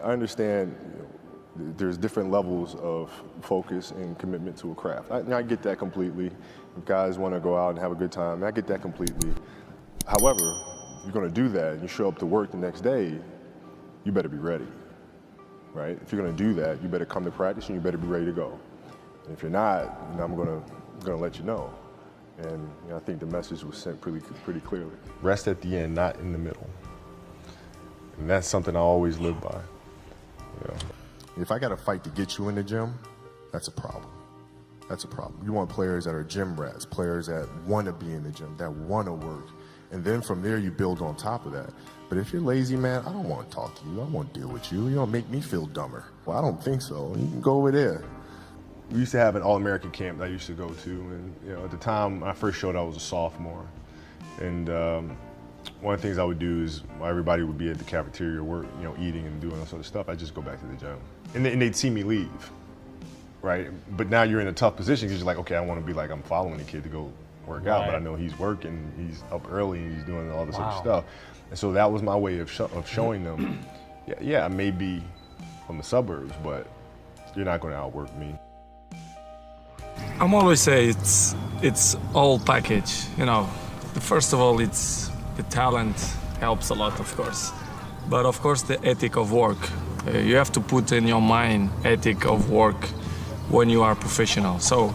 I understand there's different levels of focus and commitment to a craft. I get that completely. If guys want to go out and have a good time, I get that completely. However, if you're going to do that and you show up to work the next day, you better be ready, right? If you're going to do that, you better come to practice and you better be ready to go. And if you're not, I'm going to let you know. And I think the message was sent pretty clearly. Rest at the end, not in the middle. And that's something I always live by. If I got to fight to get you in the gym, that's a problem. That's a problem. You want players that are gym rats, players that want to be in the gym, that want to work. And then from there, you build on top of that. But if you're lazy, man, I don't want to talk to you. I don't want to deal with you. You don't make me feel dumber. Well, I don't think so. You can go over there. We used to have an All-American camp that I used to go to. And at the time, when I first showed, I was a sophomore. And one of the things I would do is while everybody would be at the cafeteria work, eating and doing all sort of stuff, I'd just go back to the gym. And they'd see me leave, right? But now you're in a tough position because you're like, okay, I want to be like, I'm following the kid to go work out, but I know he's working, he's up early, and he's doing all this other stuff. And so that was my way of showing them, yeah, I may be from the suburbs, but you're not going to outwork me. I'm always say it's all package, First of all, it's the talent helps a lot, of course. But of course, the ethic of work. You have to put in your mind ethic of work when you are professional. So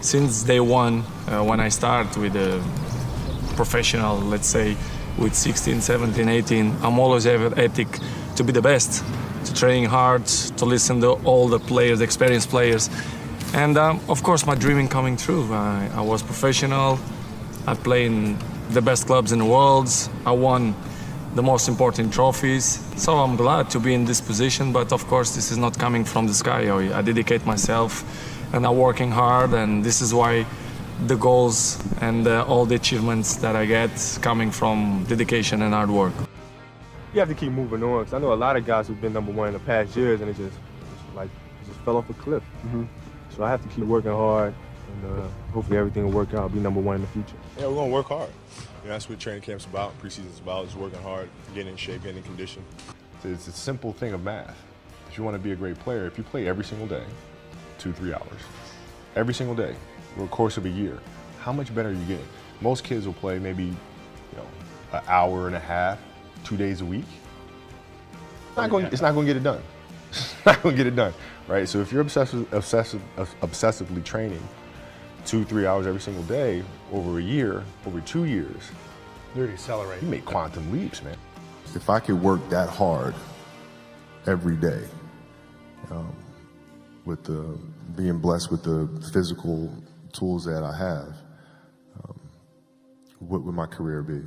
since day one, when I start with a professional, let's say with 16, 17, 18, I'm always have an ethic to be the best, to train hard, to listen to all the players, the experienced players. And of course, my dreaming coming true. I was professional. I played in the best clubs in the world. I won the most important trophies. So I'm glad to be in this position, but of course this is not coming from the sky. I dedicate myself and I'm working hard, and this is why the goals and all the achievements that I get coming from dedication and hard work. You have to keep moving on, because I know a lot of guys who've been #1 in the past years and it just fell off a cliff. So I have to keep working hard, and hopefully everything will work out. I'll be #1 in the future. Yeah, we're going to work hard. That's what training camp's about, preseason's about, is working hard, getting in shape, getting in condition. It's a simple thing of math. If you want to be a great player, if you play every single day, 2-3 hours, every single day, over the course of a year, how much better are you getting? Most kids will play maybe, an hour and a half, 2 days a week. It's not going to get it done. It's not going to get it done, right? So if you're obsessively training 2-3 hours every single day over a year, over 2 years, you're accelerating. You make quantum leaps, man. If I could work that hard every day, with being blessed with the physical tools that I have, what would my career be?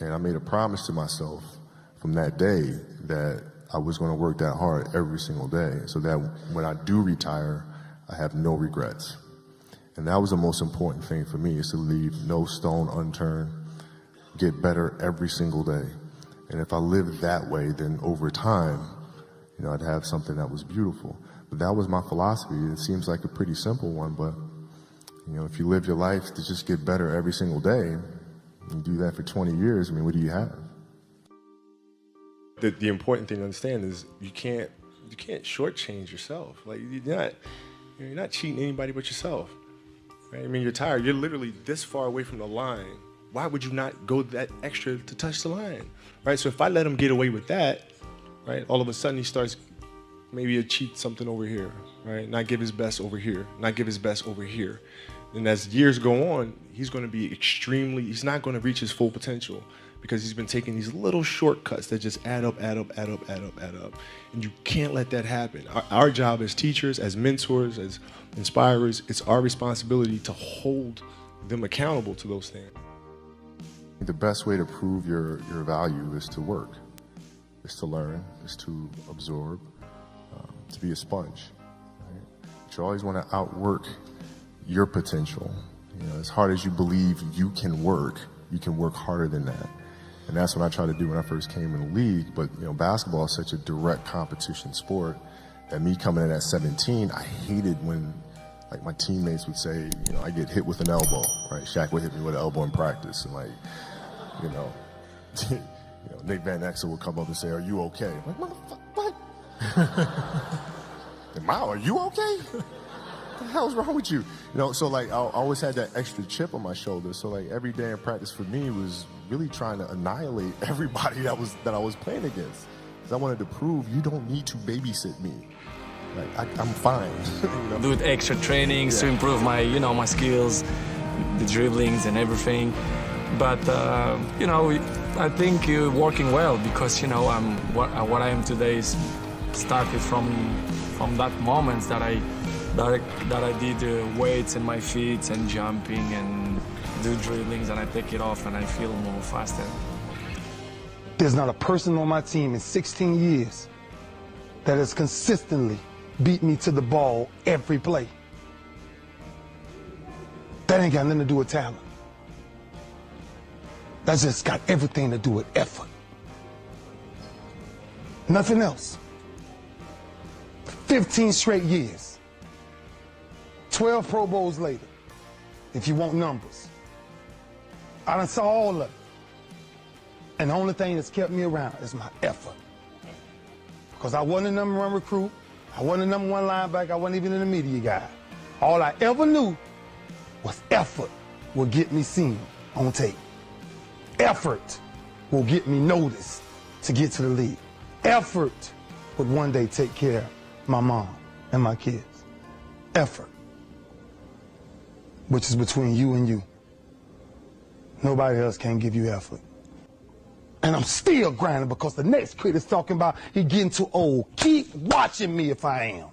And I made a promise to myself from that day that I was going to work that hard every single day, so that when I do retire, I have no regrets. And that was the most important thing for me, is to leave no stone unturned, get better every single day. And if I lived that way, then over time, I'd have something that was beautiful. But that was my philosophy. It seems like a pretty simple one, but if you live your life to just get better every single day, and do that for 20 years, what do you have? The important thing to understand is you can't shortchange yourself. Like, you're not cheating anybody but yourself. Right? You're tired. You're literally this far away from the line. Why would you not go that extra to touch the line? Right? So if I let him get away with that, right, all of a sudden he starts maybe to cheat something over here, right? Not give his best over here, not give his best over here. And as years go on, he's going to be he's not going to reach his full potential, because he's been taking these little shortcuts that just add up. And you can't let that happen. Our job as teachers, as mentors, as inspirers, it's our responsibility to hold them accountable to those things. The best way to prove your value is to work, is to learn, is to absorb, to be a sponge. Right? But you always want to outwork your potential. As hard as you believe you can work harder than that. And that's what I tried to do when I first came in the league. But basketball is such a direct competition sport that me coming in at 17, I hated when my teammates would say, I get hit with an elbow, right? Shaq would hit me with an elbow in practice, and Nick Van Exel would come up and say, "Are you okay?" I'm like, motherfucker, what? Are you okay? What the hell's wrong with you? So like I always had that extra chip on my shoulder. So like every day in practice for me was really trying to annihilate everybody that I was playing against. Because I wanted to prove you don't need to babysit me. Like I'm fine. Do extra trainings to improve my my skills, the dribblings and everything. But I think you're working well because what I am today is started from that moment that I did weights in my feet and jumping and do dribblings, and I take it off and I feel more faster. There's not a person on my team in 16 years that has consistently beat me to the ball every play. That ain't got nothing to do with talent. That's just got everything to do with effort. Nothing else. 15 straight years. 12 Pro Bowls later, if you want numbers. I done saw all of it. And the only thing that's kept me around is my effort. Because I wasn't a number one recruit. I wasn't a number one linebacker. I wasn't even in the media guy. All I ever knew was effort will get me seen on tape. Effort will get me noticed to get to the league. Effort would one day take care of my mom and my kids. Effort. Which is between you and you. Nobody else can give you effort. And I'm still grinding because the next kid is talking about he getting too old. Keep watching me if I am.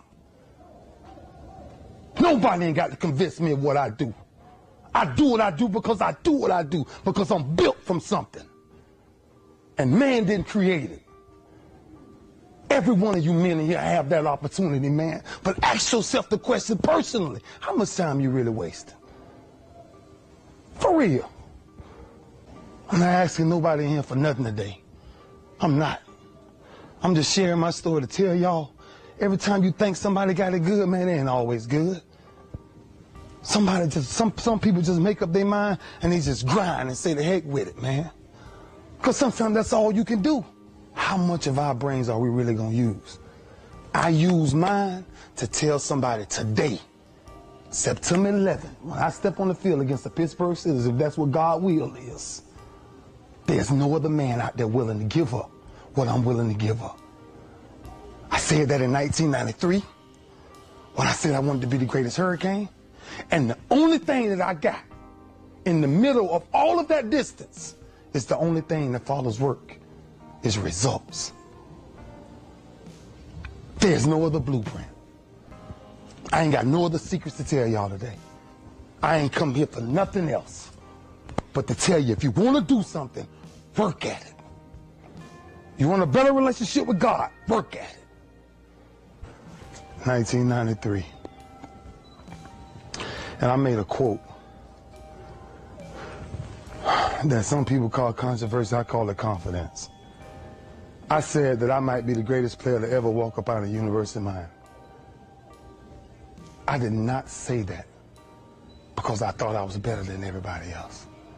Nobody ain't got to convince me of what I do. I do what I do because I do what I do, because I'm built from something. And man didn't create it. Every one of you men in here have that opportunity, man. But ask yourself the question personally, how much time you really wasting? For real. I'm not asking nobody in here for nothing today. I'm not. I'm just sharing my story to tell y'all, every time you think somebody got it good, man, it ain't always good. Some people just make up their mind and they just grind and say the heck with it, man. Because sometimes that's all you can do. How much of our brains are we really going to use? I use mine to tell somebody today, September 11th, when I step on the field against the Pittsburgh Steelers, if that's what God's will is, there's no other man out there willing to give up what I'm willing to give up. I said that in 1993 when I said I wanted to be the greatest Hurricane. And the only thing that I got in the middle of all of that distance is the only thing that follows work is results. There's no other blueprint. I ain't got no other secrets to tell y'all today. I ain't come here for nothing else but to tell you, if you want to do something, work at it. You want a better relationship with God, work at it. 1993. And I made a quote that some people call controversy, I call it confidence. I said that I might be the greatest player to ever walk up out of University of Miami. I did not say that because I thought I was better than everybody else.